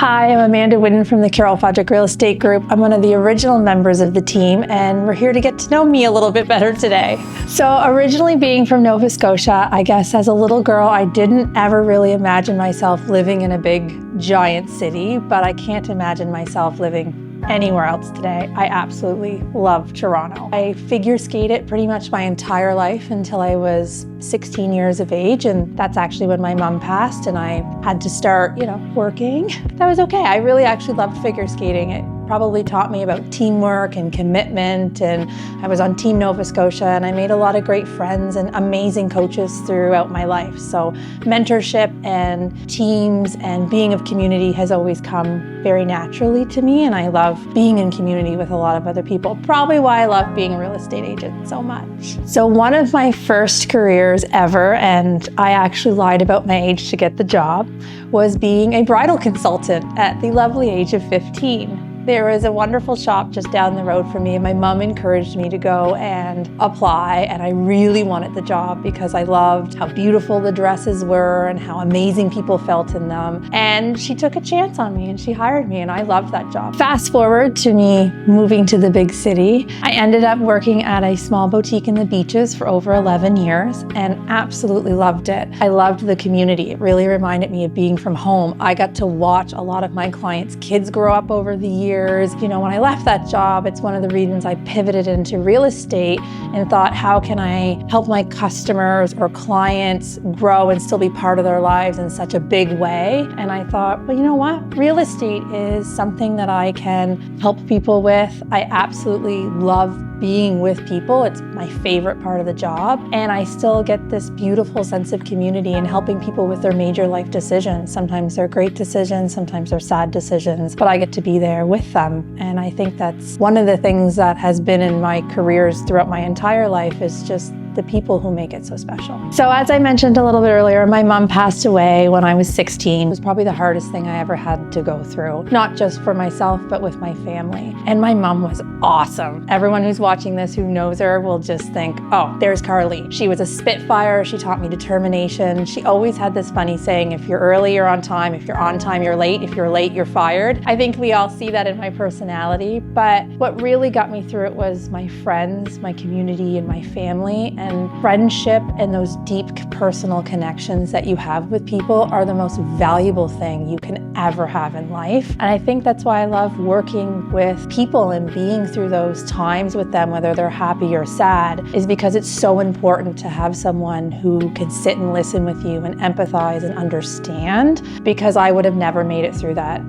Hi, I'm Amanda Whidden from the Foderick Real Estate Group. I'm one of the original members of the team, and we're here to get to know me a little bit better today. So originally being from Nova Scotia, I guess as a little girl, I didn't ever really imagine myself living in a big, giant city, but I can't imagine myself living anywhere else today. I absolutely love Toronto. I figure skated pretty much my entire life until I was 16 years of age, and that's actually when my mom passed and I had to start, working. That was okay. I really actually loved figure skating. It probably taught me about teamwork and commitment, and I was on Team Nova Scotia and I made a lot of great friends and amazing coaches throughout my life. So mentorship and teams and being of community has always come very naturally to me, and I love being in community with a lot of other people. Probably why I love being a real estate agent so much. So one of my first careers ever, and I actually lied about my age to get the job, was being a bridal consultant at the lovely age of 15. There was a wonderful shop just down the road from me, and my mom encouraged me to go and apply, and I really wanted the job because I loved how beautiful the dresses were and how amazing people felt in them. And she took a chance on me and she hired me, and I loved that job. Fast forward to me moving to the big city. I ended up working at a small boutique in the beaches for over 11 years and absolutely loved it. I loved the community. It really reminded me of being from home. I got to watch a lot of my clients' kids grow up over the years. When I left that job, it's one of the reasons I pivoted into real estate and thought, how can I help my customers or clients grow and still be part of their lives in such a big way? And I thought, well, you know what? Real estate is something that I can help people with. I absolutely love being with people. It's my favorite part of the job. And I still get this beautiful sense of community and helping people with their major life decisions. Sometimes they're great decisions, sometimes they're sad decisions, but I get to be there with them. And I think that's one of the things that has been in my careers throughout my entire life, is just the people who make it so special. So as I mentioned a little bit earlier, my mom passed away when I was 16. It was probably the hardest thing I ever had to go through, not just for myself, but with my family. And my mom was awesome. Everyone who's watching this who knows her will just think, oh, there's Carly. She was a spitfire. She taught me determination. She always had this funny saying, if you're early, you're on time. If you're on time, you're late. If you're late, you're fired. I think we all see that in my personality, but what really got me through it was my friends, my community, and my family. And friendship and those deep personal connections that you have with people are the most valuable thing you can ever have in life. And I think that's why I love working with people and being through those times with them, whether they're happy or sad, is because it's so important to have someone who can sit and listen with you and empathize and understand, because I would have never made it through that